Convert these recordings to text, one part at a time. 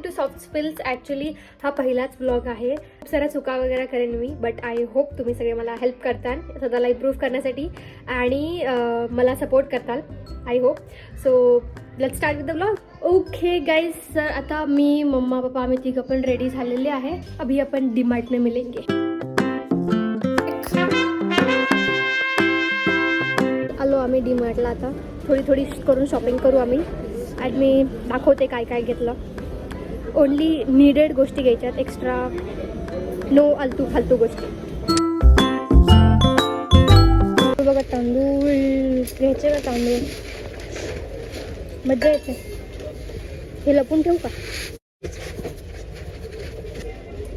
Too soft skills. Actually हा पहिलाच blog आहे. खूप साऱ्या चुका वगैरे करेन मी, बट आय होप तुम्ही सगळे मला हेल्प करताल स्वतःला इम्प्रूव्ह करण्यासाठी आणि मला सपोर्ट करताल, I hope. So let's start with the blog. Okay guys, sir आता मी मम्मा पापा आम्ही तिघं पण रेडी झालेले आहे. अभी अपन डीमार्ट में मिलेंगे. आलो आम्ही डीमार्टला. आता थोडी थोडी करून शॉपिंग करू आम्ही. आणि मी दाखवते काय काय घेतलं. ओनली नीडेड गोष्टी घ्यायच्यात, एक्स्ट्रा नो आलतू फालतू गोष्टी. बघा तांदूळ घ्यायचे का, तांदूळ मजा येते. हे लपून ठेवू का?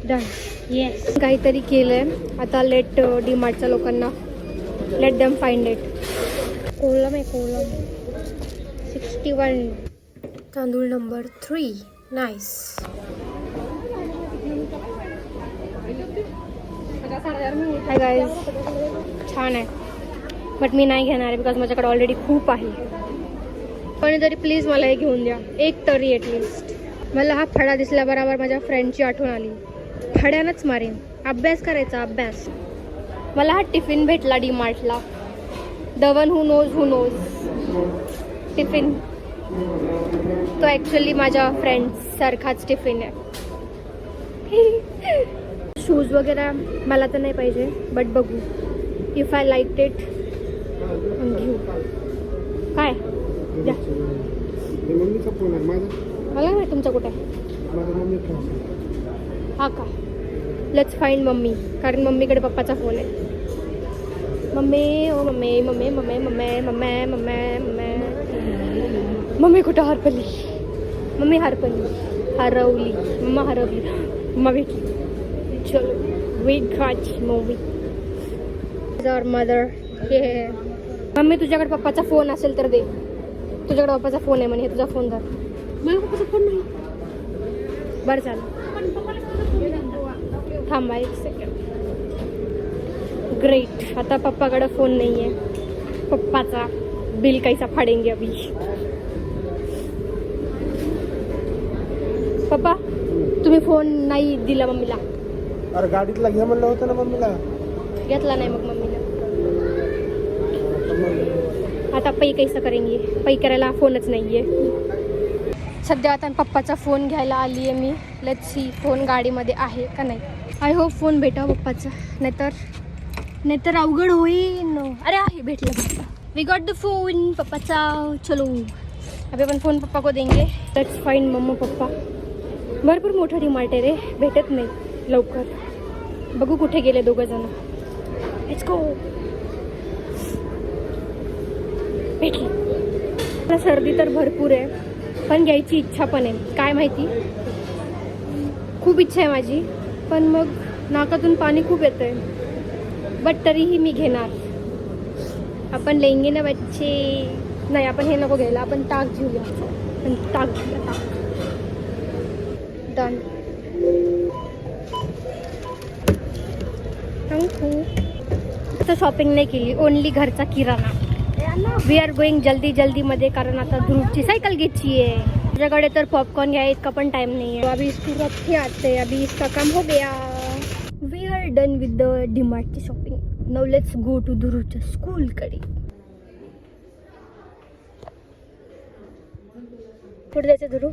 डन. येस, काहीतरी केलंय. आता लेट डीमार्टच्या लोकांना, let them find it. Column आहे, कोलम 61. तांदूळ नंबर 3. नाईस. हाय गाईज, छान आहे, बट मी नाही घेणार आहे बिकॉज माझ्याकडे ऑलरेडी खूप आहे. कोणीतरी प्लीज मला हे घेऊन द्या, एक तरी ॲटलिस्ट. मला हा फळा दिसल्याबरोबर माझ्या फ्रेंडची आठवण आली. फळ्यानंच मारेन. अभ्यास करायचा, अभ्यास. मला हा टिफिन भेटला डीमार्टला. The one who knows tiffin. तो ॲक्च्युली माझ्या फ्रेंड्ससारखाच टिफिन आहे. शूज वगैरे मला तर नाही पाहिजे, बट बघू. इफ आय लाईक इट घेऊ. काय द्या. मला नाही तुमचा कुठे हा का. लेट्स फाइंड मम्मी, कारण मम्मीकडे पप्पाचा फोन आहे. Mummy, oh mummy, mummy mummy mummy mummy mummy mummy mummy कुठं हरपली. मम्मी हरवली. मम्मा हरवली. मम्मा भेटली. चलो wait watch movie. Our mother. Hey mummy, तुझ्याकडे पप्पाचा फोन असेल तर दे. तुझ्याकडे पप्पाचा फोन आहे म्हणे, हे तुझा फोन धर. मला पप्पाचा फोन नाही. बरं चालेल, थांबा एक सेकंड. ग्रेट. आता पप्पाकडे फोन नाही आहे. पप्पाचा बिल कैसा फाडेंगे अभी. पप्पा, तुम्ही फोन नाही दिला मम्मीला. अरे गाडीतला घे म्हणलं होतं ना मम्मीला. घेतला नाही मग मम्मीला. आता पै कैसा करेंगे. पै करायला फोनच नाही आहे सध्या. आता पप्पाचा फोन घ्यायला आली आहे मी. लेट्स सी फोन गाडीमध्ये आहे का नाही. आय होप फोन भेटा पप्पाचा, नाहीतर अवघड होईल. अरे आहे, भेटलं पप्पा. वी गॉट द फोन पप्पाचा. चलो अभी अपन फोन पप्पा को देंगे. लेट्स फाइंड मम्मा पप्पा. भरपूर मोठं डीमार्ट आहे रे, भेटत नाही लवकर. बघू कुठे गेले दोघं जण. Let's go. भेटली. मला सर्दी तर भरपूर आहे, पण घ्यायची इच्छा पण आहे. काय माहिती, खूप इच्छा आहे माझी, पण मग नाकातून पाणी खूप येतं आहे. बट तरीही मी घेणार. आपण लेंगे ना बच्चे. नाही, आपण हे नको घ्यायला. आपण ताक घेऊया. ताक. डन. तर शॉपिंग नाही केली, ओनली घरचा किराणा. वी आर गोईंग जल्दीमध्ये, कारण आता ध्रुवची सायकल घ्यायची आहे. माझ्याकडे तर पॉपकॉर्न घ्या इतका पण टाइम नाही आहे. अभी तुरंत आते, अभी इसका काम हो गया. We are done with the डीमार्टची shopping. Now let's go to ध्रुवच्या स्कूलकडे. कुठे जायचं ध्रुव?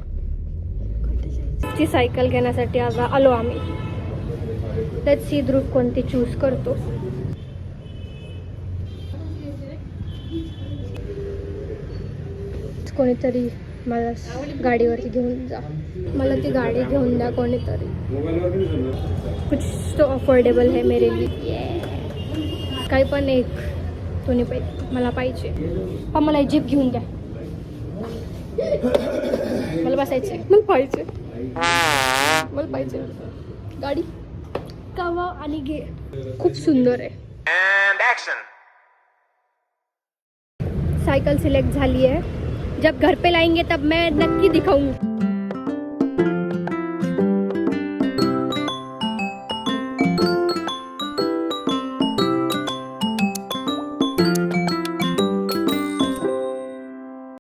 ची सायकल घेण्यासाठी आज आलो आम्ही. लेट्स सी ध्रुव कोणती चूज करतो. कोणीतरी मला गाडीवरती घेऊन जा. मला ती गाडी घेऊन द्या कोणीतरी. कुछ तो अफोर्डेबल है मेरे लिए. काही पण एक कोणी पाहिजे, मला पाहिजे. पण मला जीप घेऊन द्या. मला बसायचं. मला पाहिजे गाडी. कावा आणि घे. खूप सुंदर आहे. साइकिल सिलेक्ट झाली है. जब घर पे लाएंगे तब मैं नक्की दिखाऊंगी.